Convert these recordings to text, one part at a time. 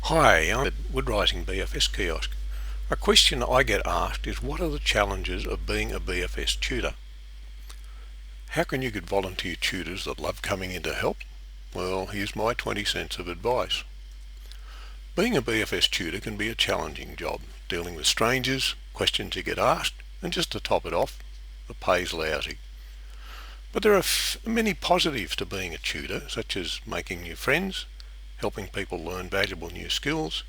Hi, I'm at Wood Rising BFS Kiosk. A question I get asked is, what are the challenges of being a BFS tutor? How can you get volunteer tutors that love coming in to help? Well, here's my 20 cents of advice. Being a BFS tutor can be a challenging job, dealing with strangers, questions you get asked, and just to top it off, the pay's lousy. But there are many positives to being a tutor, such as making new friends, helping people learn valuable new skills,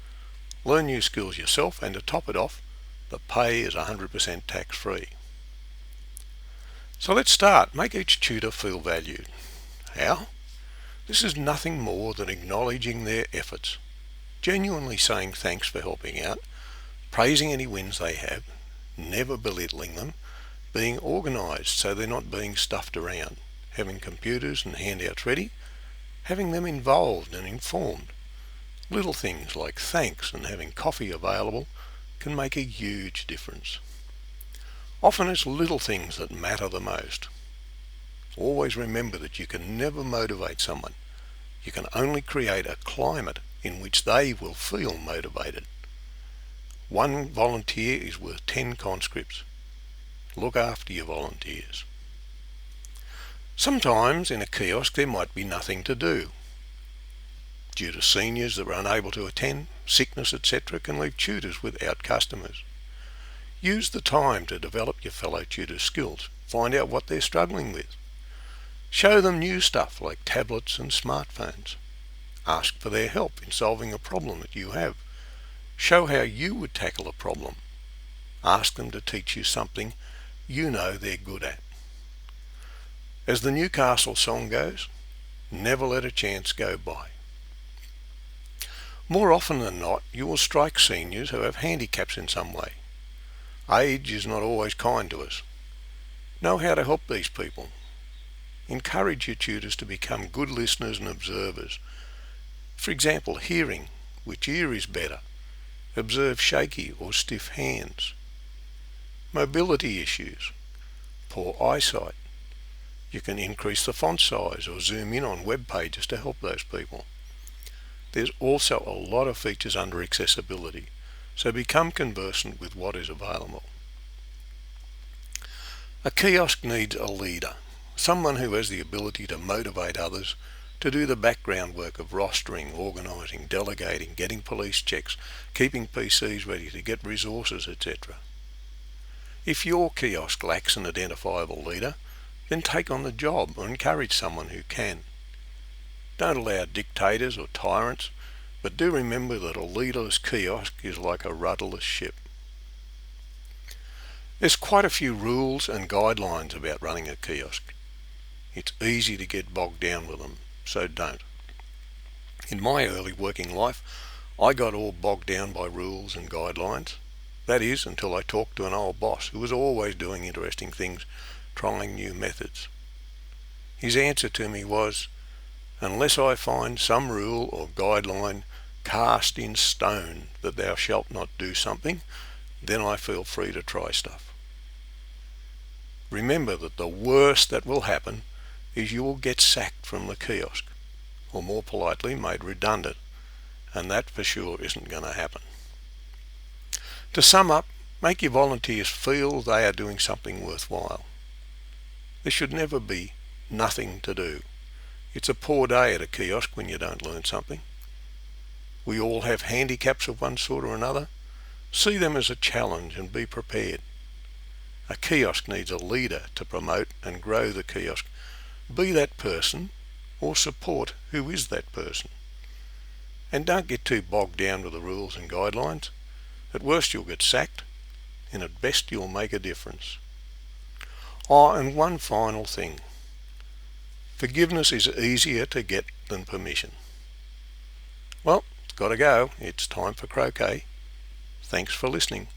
learn new skills yourself, and to top it off, the pay is 100% tax-free. So let's start. Make each tutor feel valued. How? This is nothing more than acknowledging their efforts, genuinely saying thanks for helping out, praising any wins they have, never belittling them, being organised so they're not being stuffed around, having computers and handouts ready, having them involved and informed. Little things like thanks and having coffee available can make a huge difference. Often it's little things that matter the most. Always remember that you can never motivate someone. You can only create a climate in which they will feel motivated. One volunteer is worth 10 conscripts. Look after your volunteers. Sometimes in a kiosk there might be nothing to do. Due to seniors that are unable to attend, sickness, etc. can leave tutors without customers. Use the time to develop your fellow tutors' skills. Find out what they're struggling with. Show them new stuff like tablets and smartphones. Ask for their help in solving a problem that you have. Show how you would tackle a problem. Ask them to teach you something you know they're good at. As the Newcastle song goes, never let a chance go by. More often than not, you will strike seniors who have handicaps in some way. Age is not always kind to us. Know how to help these people. Encourage your tutors to become good listeners and observers. For example, hearing, which ear is better? Observe shaky or stiff hands. Mobility issues, poor eyesight. You can increase the font size or zoom in on web pages to help those people. There's also a lot of features under accessibility, so become conversant with what is available. A kiosk needs a leader, someone who has the ability to motivate others to do the background work of rostering, organising, delegating, getting police checks, keeping PCs ready to get resources, etc. If your kiosk lacks an identifiable leader, then take on the job or encourage someone who can. Don't allow dictators or tyrants, but do remember that a leaderless kiosk is like a rudderless ship. There's quite a few rules and guidelines about running a kiosk. It's easy to get bogged down with them, so don't. In my early working life, I got all bogged down by rules and guidelines. That is, until I talked to an old boss who was always doing interesting things, trying new methods. His answer to me was, unless I find some rule or guideline cast in stone that thou shalt not do something, then I feel free to try stuff. Remember that the worst that will happen is you will get sacked from the kiosk, or more politely, made redundant, and that for sure isn't going to happen. To sum up, make your volunteers feel they are doing something worthwhile. There should never be nothing to do. It's a poor day at a kiosk when you don't learn something. We all have handicaps of one sort or another. See them as a challenge and be prepared. A kiosk needs a leader to promote and grow the kiosk. Be that person or support who is that person. And don't get too bogged down with the rules and guidelines. At worst you'll get sacked, and at best you'll make a difference. Oh, and one final thing. Forgiveness is easier to get than permission. Well, it's got to go. It's time for croquet. Thanks for listening.